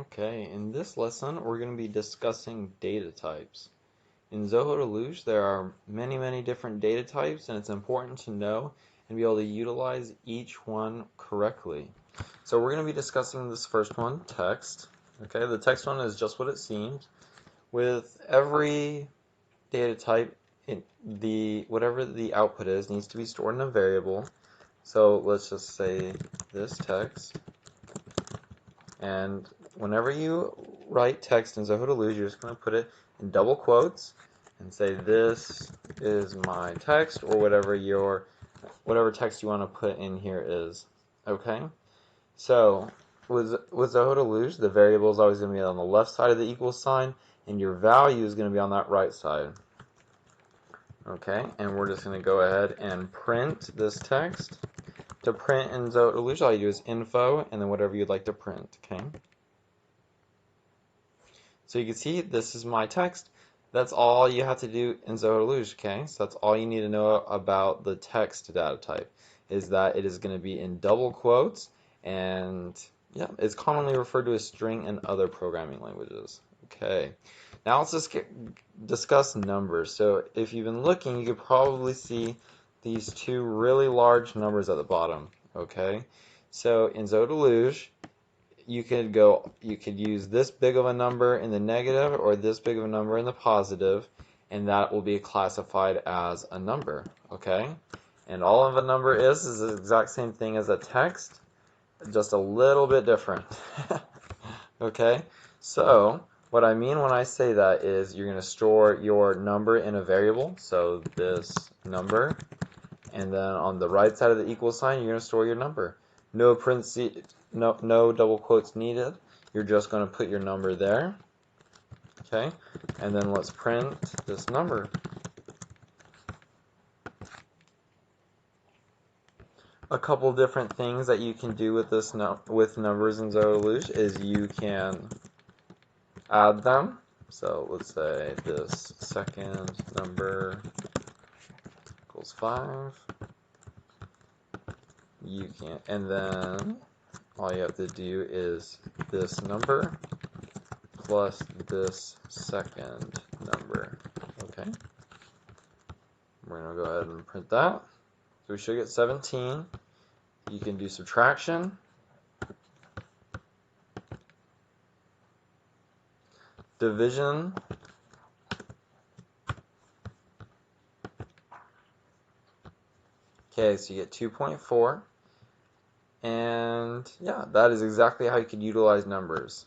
Okay, in this lesson we're going to be discussing data types. In Zoho Deluge there are many different data types, and it's important to know and be able to utilize each one correctly. So we're going to be discussing this first one, text. Okay, the text one is just what it seems. With every data type, whatever the output is needs to be stored in a variable. So let's just say this text. And whenever you write text in Zoho Deluge, you're just going to put it in double quotes and say this is my text, or whatever text you want to put in here is. Okay? So with Zoho Deluge, the variable is always going to be on the left side of the equal sign, and your value is going to be on that right side. Okay, and we're just going to go ahead and print this text. To print in Zoho Deluge, all you do is info and then whatever you'd like to print. Okay. So you can see this is my text. That's all you have to do in Zoho Deluge. Okay. So that's all you need to know about the text data type, is that it is going to be in double quotes, and yeah, it's commonly referred to as string in other programming languages. Okay. Now let's just discuss numbers. So if you've been looking, you could probably see these two really large numbers at the bottom. Okay, so in Zoho Deluge, you could use this big of a number in the negative or this big of a number in the positive, and that will be classified as a number. Okay, and all of a number is the exact same thing as a text, just a little bit different. Okay, so what I mean when I say that is you're going to store your number in a variable, so this number, and then on the right side of the equal sign you're going to store your number. No parentheses, no double quotes needed. You're just going to put your number there. Okay, and then let's print this number. A couple different things that you can do with this with numbers in Zoho Deluge is you can add them. So let's say this second number equals 5. You can, and then all you have to do is this number plus this second number. Okay, we're going to go ahead and print that. So we should get 17. You can do subtraction. Division. Okay, so you get 2.4. And yeah, that is exactly how you can utilize numbers.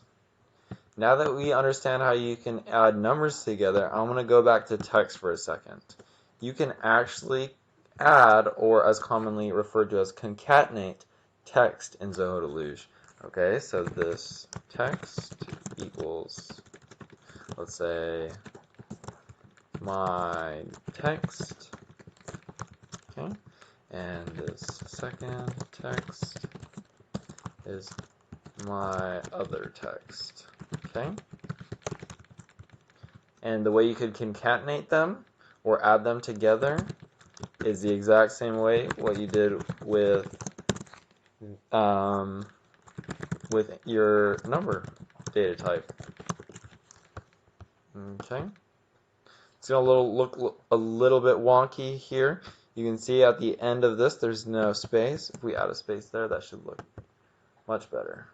Now that we understand how you can add numbers together, I'm going to go back to text for a second. You can actually add, or as commonly referred to as concatenate, text in Zoho Deluge. Okay, so this text equals, let's say, my text. Okay, and this second text is my other text. Okay, and the way you could concatenate them or add them together is the exact same way what you did with your number data type. Okay, it's gonna look a little bit wonky here. You can see at the end of this there's no space. If we add a space there, that should look much better.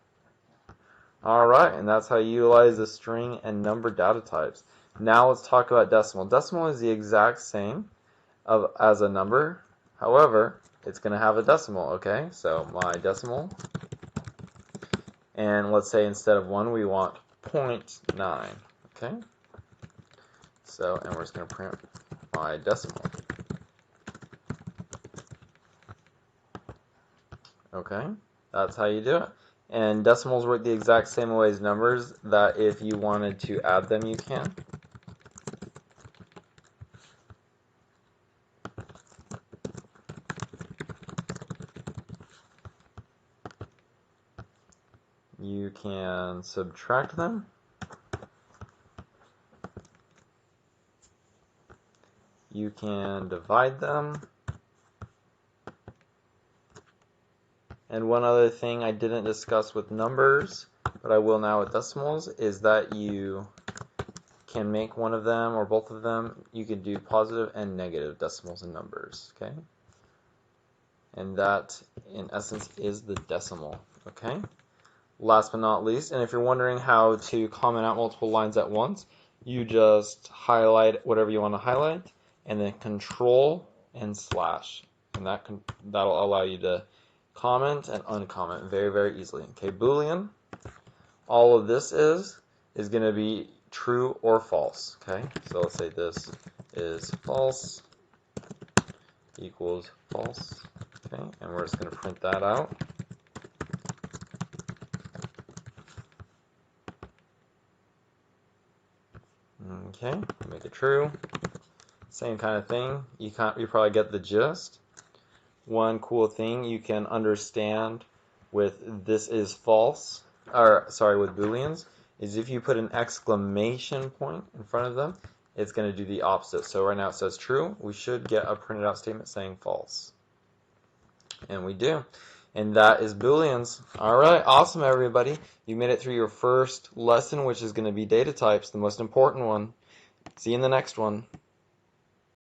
Alright, and that's how you utilize the string and number data types. Now let's talk about decimal. Decimal is the exact same as a number. However, it's going to have a decimal, okay? So my decimal. And let's say instead of 1, we want 0.9, okay? So, and we're just going to print my decimal. Okay, that's how you do it. And decimals work the exact same way as numbers, that if you wanted to add them, you can. You can subtract them. You can divide them. And one other thing I didn't discuss with numbers what I will now with decimals is that you can make one of them or both of them. You can do positive and negative decimals and numbers, okay? And that, in essence, is the decimal, okay? Last but not least, and if you're wondering how to comment out multiple lines at once, you just highlight whatever you want to highlight, and then Control and slash, and that'll allow you to comment and uncomment very, very easily. Okay, Boolean. All of this is going to be true or false. Okay, so let's say this is false equals false. Okay, and we're just going to print that out. Okay, make it true. Same kind of thing. You probably get the gist. One cool thing you can understand with this is false, or sorry, with Booleans, is if you put an exclamation point in front of them, it's going to do the opposite. So right now it says true. We should get a printed out statement saying false. And we do. And that is Booleans. All right, awesome, everybody. You made it through your first lesson, which is going to be data types, the most important one. See you in the next one.